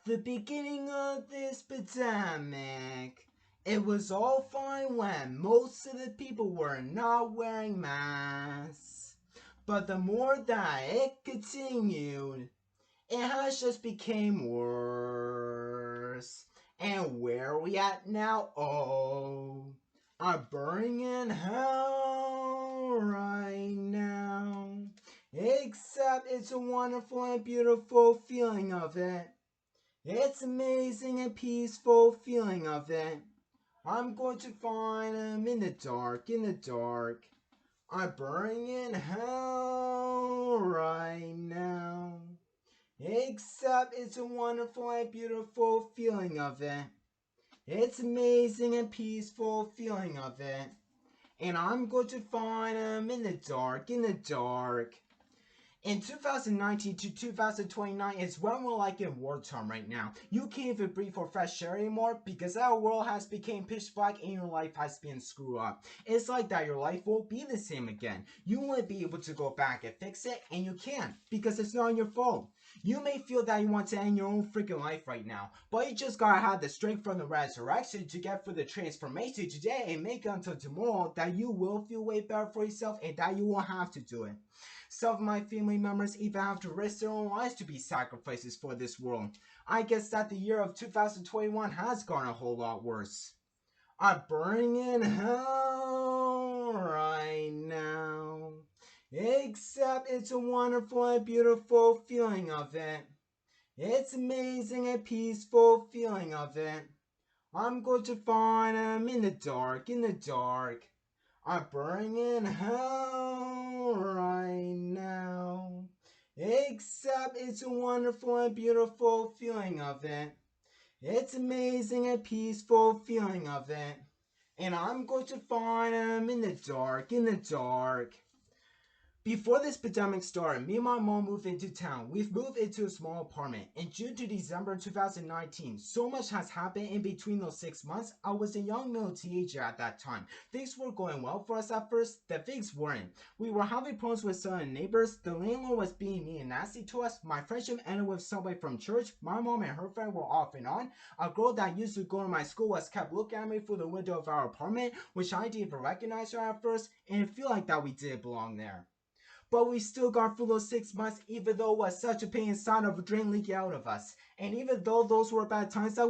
the beginning of this pandemic, it was all fine when most of the people were not wearing masks. But the more that it continued, it has just became worse. And where are we at now? Oh, I'm burning in hell right now. Except it's a wonderful and beautiful feeling of it. It's amazing and peaceful feeling of it. I'm going to find him in the dark, in the dark. I'm burning in hell right now. Except it's a wonderful and beautiful feeling of it. It's amazing and peaceful feeling of it. And I'm going to find him in the dark, in the dark. In 2019 to 2029 is when we're like in wartime right now. You can't even breathe for fresh air anymore because our world has become pitch black and your life has been screwed up. It's like that your life won't be the same again. You won't be able to go back and fix it, and you can't because it's not your fault. You may feel that you want to end your own freaking life right now, but you just gotta have the strength from the resurrection to get through the transformation today and make it until tomorrow that you will feel way better for yourself and that you won't have to do it. Some of my family members even have to risk their own lives to be sacrifices for this world. I guess that the year of 2021 has gone a whole lot worse. I'm burning in hell right now. Except it's a wonderful and beautiful feeling of it. It's amazing and peaceful feeling of it. I'm going to find him in the dark, in the dark. I'm burning in hell right now. Except it's a wonderful and beautiful feeling of it. It's amazing and peaceful feeling of it. And I'm going to find him in the dark, in the dark. Before this pandemic started, me and my mom moved into town. We've moved into a small apartment. In June to December 2019, so much has happened in between those 6 months. I was a young middle teenager at that time. Things were going well for us at first, then things weren't. We were having problems with some neighbors. The landlord was being mean and nasty to us. My friendship ended with somebody from church. My mom and her friend were off and on. A girl that used to go to my school was kept looking at me through the window of our apartment, which I didn't even recognize her at first, and it felt like that we didn't belong there. But we still got through those 6 months, even though it was such a pain inside of a drain leaking out of us. And even though those were bad times that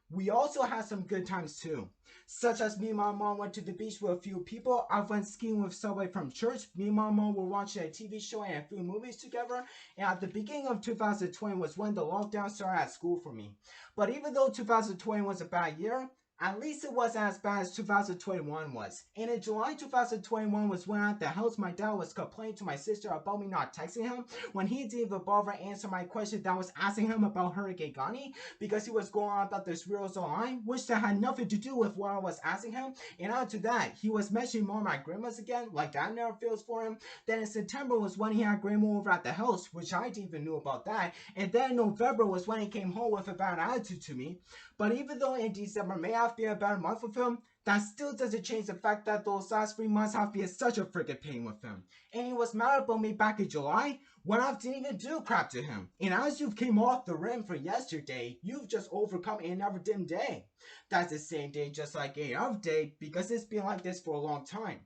we also had some good times too. Such as me and my mom went to the beach with a few people. I went skiing with somebody from church. Me and my mom were watching a TV show and a few movies together. And at the beginning of 2020 was when the lockdown started at school for me. But even though 2020 was a bad year, at least it wasn't as bad as 2021 was. And in July 2021 was when at the house my dad was complaining to my sister about me not texting him when he didn't even bother to answer my question that I was asking him about Hurricane Gani because he was going on about this reels online, which that had nothing to do with what I was asking him. And after that, he was mentioning more of my grandmas again, like that never feels for him. Then in September was when he had grandma over at the house, which I didn't even know about that. And then in November was when he came home with a bad attitude to me. But even though in December may have been a better month with him, that still doesn't change the fact that those last 3 months have been such a freaking pain with him. And he was mad about me back in July when I didn't even do crap to him. And as you've came off the rim for yesterday, you've just overcome a never dim day. That's the same day just like any other day because it's been like this for a long time.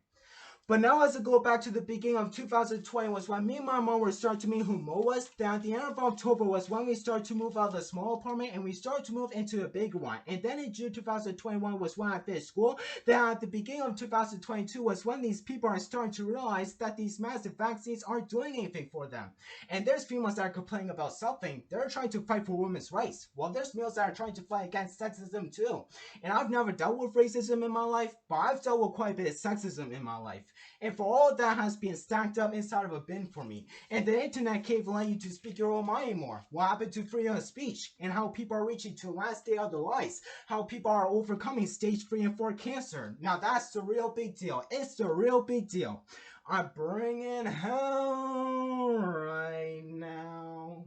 But now as I go back to the beginning of 2020 was when me and my mom were starting to meet who Mo was. Then at the end of October was when we started to move out of the small apartment and we started to move into the bigger one. And then in June 2021 was when I finished school. Then at the beginning of 2022 was when these people are starting to realize that these massive vaccines aren't doing anything for them. And there's females that are complaining about something. They're trying to fight for women's rights. Well, there's males that are trying to fight against sexism too. And I've never dealt with racism in my life, but I've dealt with quite a bit of sexism in my life. And for all that has been stacked up inside of a bin for me. And the internet can't even let you to speak your own mind anymore. What happened to freedom of speech? And how people are reaching to the last day of their lives. How people are overcoming stage 3 and 4 cancer. Now that's the real big deal. It's the real big deal. I'm bringing hell right now.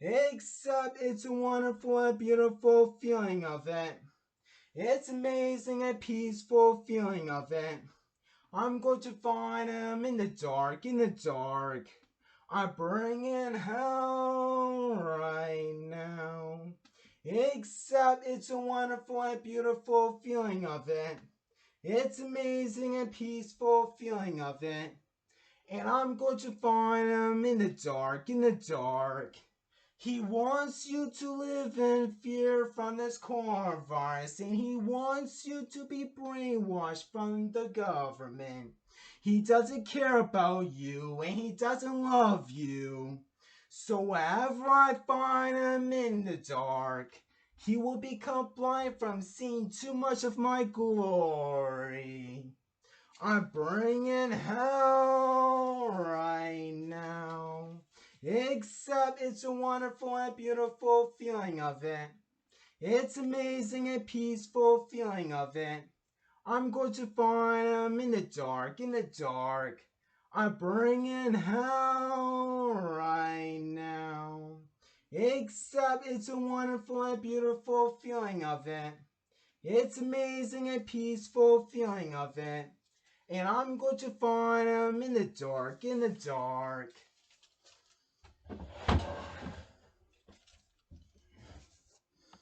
Except it's a wonderful and beautiful feeling of it. It's amazing and peaceful feeling of it. I'm going to find him in the dark, in the dark. I'm bringing hell right now. Except it's a wonderful and beautiful feeling of it. It's amazing and peaceful feeling of it. And I'm going to find him in the dark, in the dark. He wants you to live in fear from this coronavirus, and he wants you to be brainwashed from the government. He doesn't care about you, and he doesn't love you. So wherever I find him in the dark, he will become blind from seeing too much of my glory. I'm bringing hell right now. Except it's a wonderful and beautiful feeling of it. It's amazing and peaceful feeling of it. I'm going to find him in the dark, in the dark. I'm bringing hell right now. Except it's a wonderful and beautiful feeling of it. It's amazing and peaceful feeling of it. And I'm going to find him in the dark, in the dark.